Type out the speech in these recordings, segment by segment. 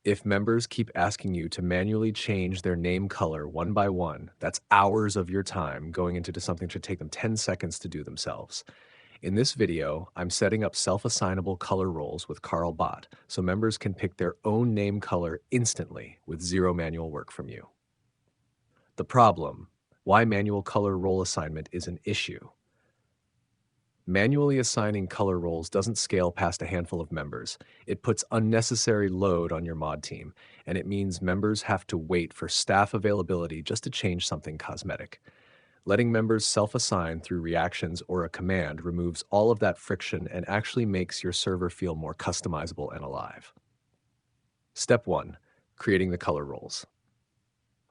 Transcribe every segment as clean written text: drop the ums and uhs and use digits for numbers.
If members keep asking you to manually change their name color one by one, that's hours of your time going into something that should take them 10 seconds to do themselves. In this video, I'm setting up self-assignable color roles with carlbot so members can pick their own name color instantly with zero manual work from you. The problem: why manual color role assignment is an issue. Manually assigning color roles doesn't scale past a handful of members. It puts unnecessary load on your mod team, and it means members have to wait for staff availability just to change something cosmetic. Letting members self-assign through reactions or a command removes all of that friction and actually makes your server feel more customizable and alive. Step 1. Creating the color roles.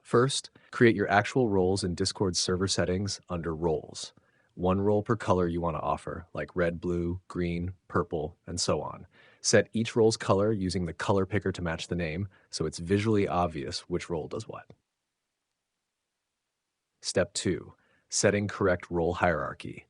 First, create your actual roles in Discord server settings under Roles. One role per color you want to offer, like red, blue, green, purple, and so on. Set each role's color using the color picker to match the name, so it's visually obvious which role does what. Step 2. Setting correct role hierarchy.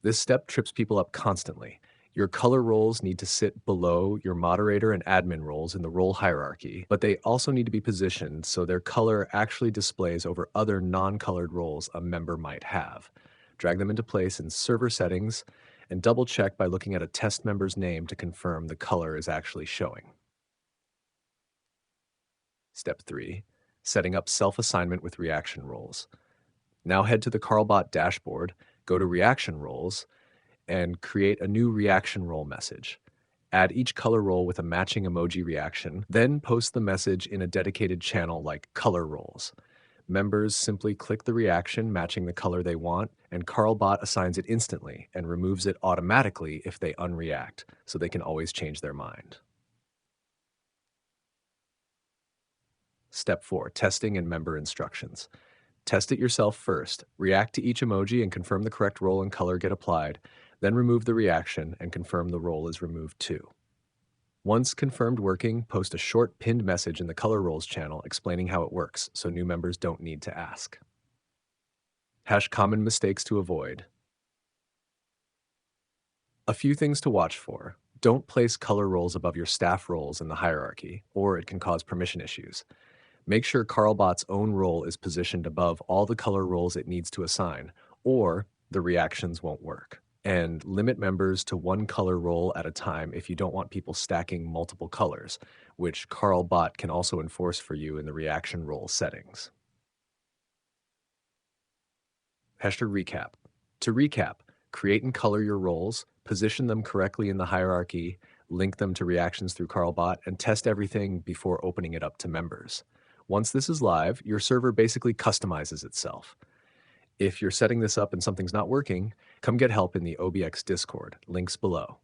This step trips people up constantly. Your color roles need to sit below your moderator and admin roles in the role hierarchy, but they also need to be positioned so their color actually displays over other non-colored roles a member might have. Drag them into place in server settings and double check by looking at a test member's name to confirm the color is actually showing. Step 3. Setting up self-assignment with reaction roles. Now head to the carlbot dashboard, go to reaction roles, and create a new reaction role message. Add each color role with a matching emoji reaction, then post the message in a dedicated channel like color roles. Members simply click the reaction matching the color they want, and carlbot assigns it instantly and removes it automatically if they unreact, so they can always change their mind. Step 4. Testing and member instructions. Test it yourself first. React to each emoji and confirm the correct role and color get applied. Then remove the reaction and confirm the role is removed too. Once confirmed working, post a short pinned message in the color roles channel explaining how it works so new members don't need to ask. Hash common mistakes to avoid. A few things to watch for. Don't place color roles above your staff roles in the hierarchy, or it can cause permission issues. Make sure carlbot's own role is positioned above all the color roles it needs to assign, or the reactions won't work. And limit members to one color role at a time if you don't want people stacking multiple colors, which carlbot can also enforce for you in the reaction role settings. Hester recap. To recap, create and color your roles, position them correctly in the hierarchy, link them to reactions through carlbot, and test everything before opening it up to members. Once this is live, your server basically customizes itself. If you're setting this up and something's not working, come get help in the OBX Discord, links below.